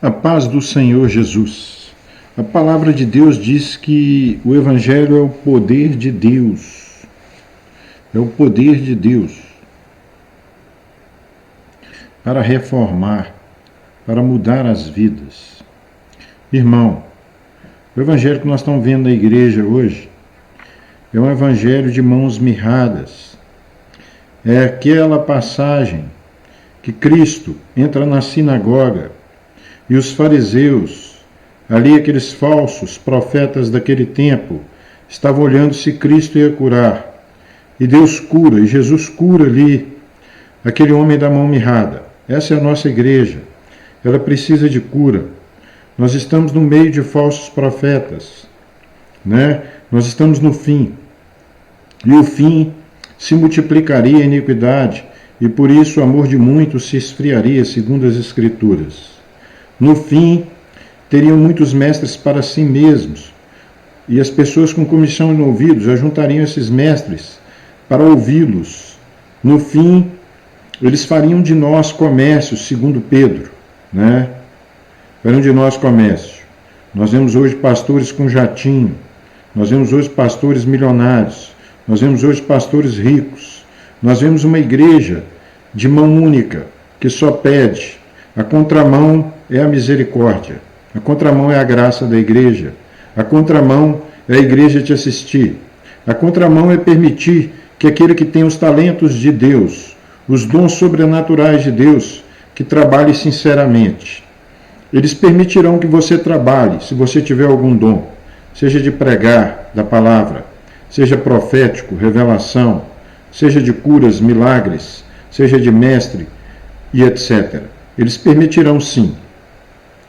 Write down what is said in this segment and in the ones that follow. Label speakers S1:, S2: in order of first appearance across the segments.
S1: A paz do Senhor Jesus. A palavra de Deus diz que o Evangelho é o poder de Deus. É o poder de Deus para reformar, para mudar as vidas. Irmão, o Evangelho que nós estamos vendo na igreja hoje é um Evangelho de mãos mirradas. É aquela passagem que Cristo entra na sinagoga e os fariseus, ali aqueles falsos profetas daquele tempo, estavam olhando se Cristo ia curar. E Deus cura, e Jesus cura ali aquele homem da mão mirrada. Essa é a nossa igreja. Ela precisa de cura. Nós estamos no meio de falsos profetas, né? Nós estamos no fim. E o fim se multiplicaria a iniquidade, e por isso o amor de muitos se esfriaria, segundo as Escrituras. No fim, teriam muitos mestres para si mesmos, e as pessoas com comissão em ouvidos ajuntariam esses mestres para ouvi-los. No fim, eles fariam de nós comércio, segundo Pedro, né? Fariam de nós comércio. Nós vemos hoje pastores com jatinho, nós vemos hoje pastores milionários, nós vemos hoje pastores ricos, nós vemos uma igreja de mão única, que só pede. A contramão é a misericórdia, a contramão é a graça da igreja, a contramão é a igreja te assistir, a contramão é permitir que aquele que tem os talentos de Deus, os dons sobrenaturais de Deus, que trabalhe sinceramente. Eles permitirão que você trabalhe, se você tiver algum dom, seja de pregar da palavra, seja profético, revelação, seja de curas, milagres, seja de mestre e etc. Eles permitirão sim,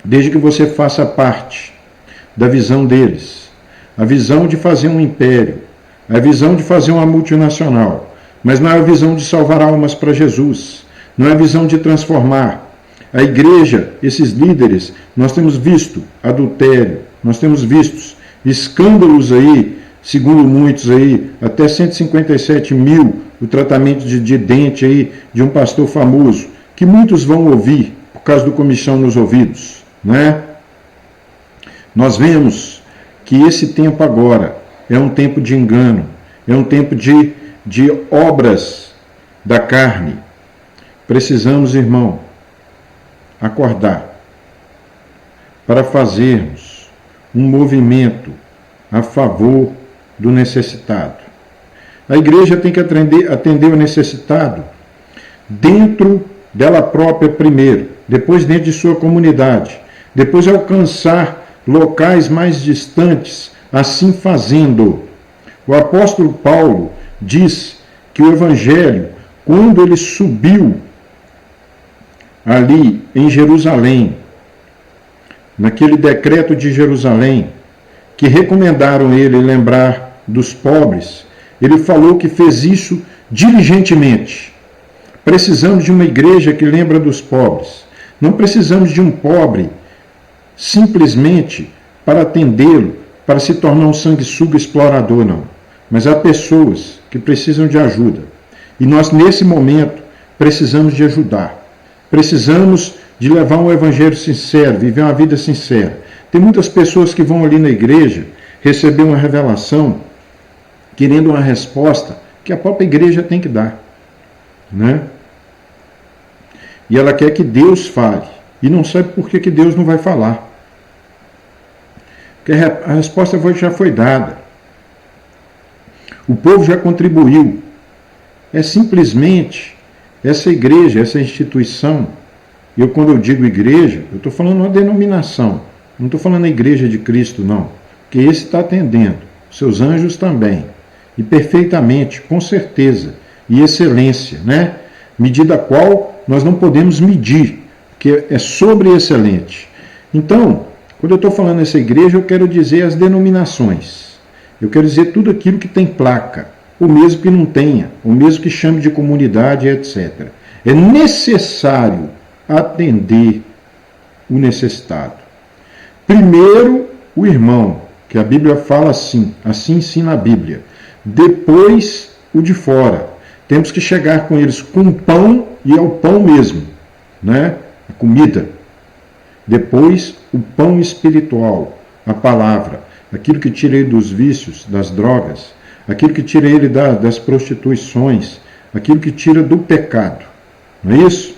S1: desde que você faça parte da visão deles, a visão de fazer um império, a visão de fazer uma multinacional, mas não é a visão de salvar almas para Jesus, não é a visão de transformar. A igreja, esses líderes, nós temos visto adultério, nós temos visto escândalos aí, segundo muitos aí, até 157 mil, o tratamento de dente aí de um pastor famoso, que muitos vão ouvir por causa do comichão nos ouvidos, né? Nós vemos que esse tempo agora é um tempo de engano, é um tempo de obras da carne. Precisamos, irmão, acordar para fazermos um movimento a favor do necessitado. A igreja tem que atender o necessitado dentro dela própria primeiro, depois dentro de sua comunidade, depois alcançar locais mais distantes, assim fazendo. O apóstolo Paulo diz que o Evangelho, quando ele subiu ali em Jerusalém, naquele decreto de Jerusalém, que recomendaram ele lembrar dos pobres, ele falou que fez isso diligentemente. Precisamos de uma igreja que lembra dos pobres. Não precisamos de um pobre simplesmente para atendê-lo, para se tornar um sanguessuga explorador, não. Mas há pessoas que precisam de ajuda. E nós, nesse momento, precisamos de ajudar. Precisamos de levar um evangelho sincero, viver uma vida sincera. Tem muitas pessoas que vão ali na igreja receber uma revelação, querendo uma resposta que a própria igreja tem que dar, né? E ela quer que Deus fale, e não sabe por que Deus não vai falar. Porque a resposta já foi dada. O povo já contribuiu. É simplesmente essa igreja, essa instituição, e quando eu digo igreja, eu estou falando uma denominação, não estou falando a igreja de Cristo, não, porque esse está atendendo, seus anjos também, e perfeitamente, com certeza, e excelência, né? Medida a qual nós não podemos medir, porque é sobre-excelente. Então, quando eu estou falando essa igreja, eu quero dizer as denominações, eu quero dizer tudo aquilo que tem placa, ou mesmo que não tenha, ou mesmo que chame de comunidade, etc. É necessário atender o necessitado. Primeiro, o irmão, que a Bíblia fala assim ensina a Bíblia. Depois, o de fora. Temos que chegar com eles com pão, e é o pão mesmo, né? A comida. Depois, o pão espiritual, a palavra, aquilo que tira ele dos vícios, das drogas, aquilo que tira ele das prostituições, aquilo que tira do pecado. Não é isso?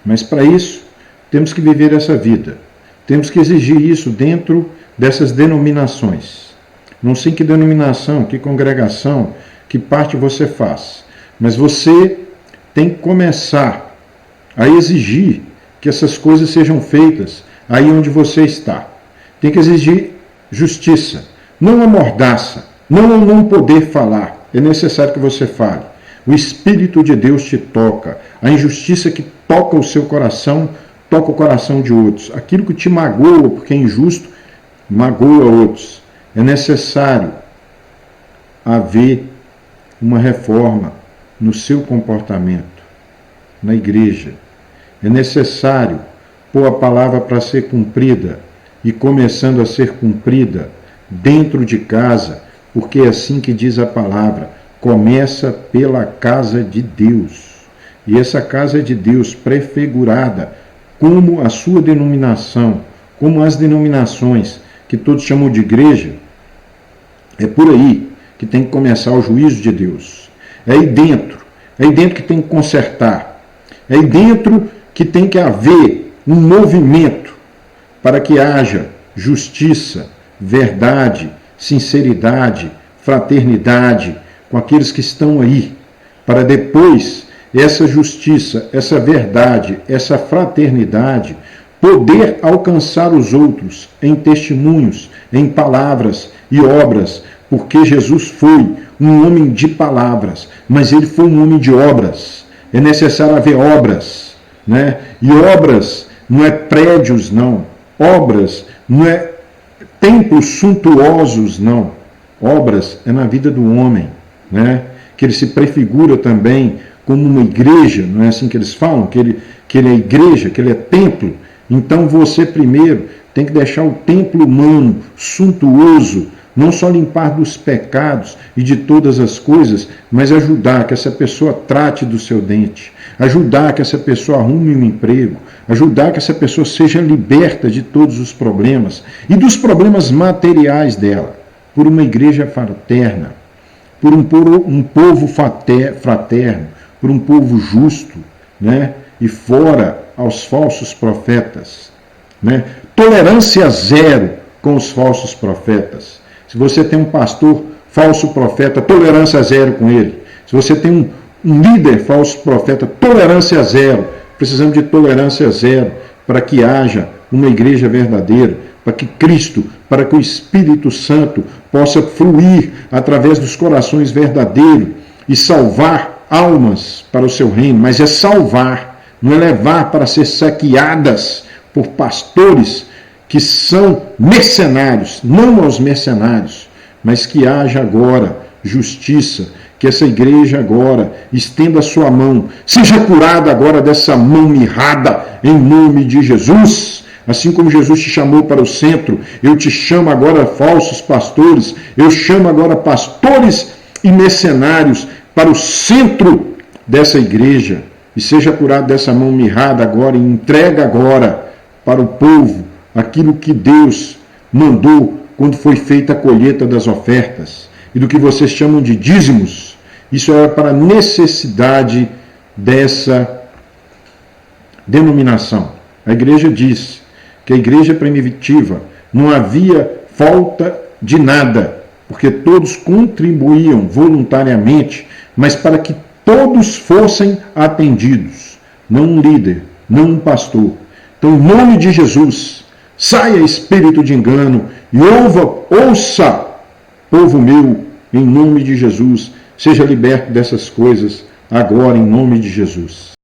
S1: Mas para isso, temos que viver essa vida. Temos que exigir isso dentro dessas denominações. Não sei que denominação, que congregação, que parte você faz. Mas você tem que começar a exigir que essas coisas sejam feitas aí onde você está. Tem que exigir justiça, não a mordaça, não o não poder falar. É necessário que você fale. O Espírito de Deus te toca. A injustiça que toca o seu coração, toca o coração de outros. Aquilo que te magoa, porque é injusto, magoa outros. É necessário haver uma reforma no seu comportamento, na igreja. É necessário pôr a palavra para ser cumprida e começando a ser cumprida dentro de casa, porque é assim que diz a palavra, começa pela casa de Deus. E essa casa de Deus prefigurada como a sua denominação, como as denominações que todos chamam de igreja, é por aí que tem que começar o juízo de Deus. É aí dentro que tem que consertar. É aí dentro que tem que haver um movimento para que haja justiça, verdade, sinceridade, fraternidade com aqueles que estão aí, para depois essa justiça, essa verdade, essa fraternidade poder alcançar os outros em testemunhos, em palavras e obras, porque Jesus foi um homem de palavras, mas ele foi um homem de obras. É necessário haver obras, né? E obras não é prédios, não. Obras não é templos suntuosos, não. Obras é na vida do homem, né? Que ele se prefigura também como uma igreja, não é assim que eles falam? Que ele é igreja, que ele é templo. Então você primeiro tem que deixar o templo humano suntuoso, não só limpar dos pecados e de todas as coisas, mas ajudar que essa pessoa trate do seu dente, ajudar que essa pessoa arrume um emprego, ajudar que essa pessoa seja liberta de todos os problemas e dos problemas materiais dela, por uma igreja fraterna, por um povo fraterno, por um povo justo, né? E fora aos falsos profetas, né? Tolerância zero com os falsos profetas. Se você tem um pastor falso profeta, tolerância zero com ele. Se você tem um líder falso profeta, tolerância zero. Precisamos de tolerância zero para que haja uma igreja verdadeira, para que Cristo, para que o Espírito Santo possa fluir através dos corações verdadeiros e salvar almas para o seu reino. Mas é salvar, não é levar para ser saqueadas por pastores que são mercenários, não aos mercenários, mas que haja agora justiça, que essa igreja agora estenda a sua mão, seja curada agora dessa mão mirrada, em nome de Jesus. Assim como Jesus te chamou para o centro, eu te chamo agora falsos pastores, eu chamo agora pastores e mercenários para o centro dessa igreja, e seja curado dessa mão mirrada agora, e entrega agora para o povo aquilo que Deus mandou quando foi feita a colheita das ofertas e do que vocês chamam de dízimos. Isso era para a necessidade dessa denominação. A igreja diz que a igreja primitiva não havia falta de nada, porque todos contribuíam voluntariamente, mas para que todos fossem atendidos, não um líder, não um pastor. Então, em nome de Jesus, saia espírito de engano e ouça, povo meu, em nome de Jesus, seja liberto dessas coisas agora, em nome de Jesus.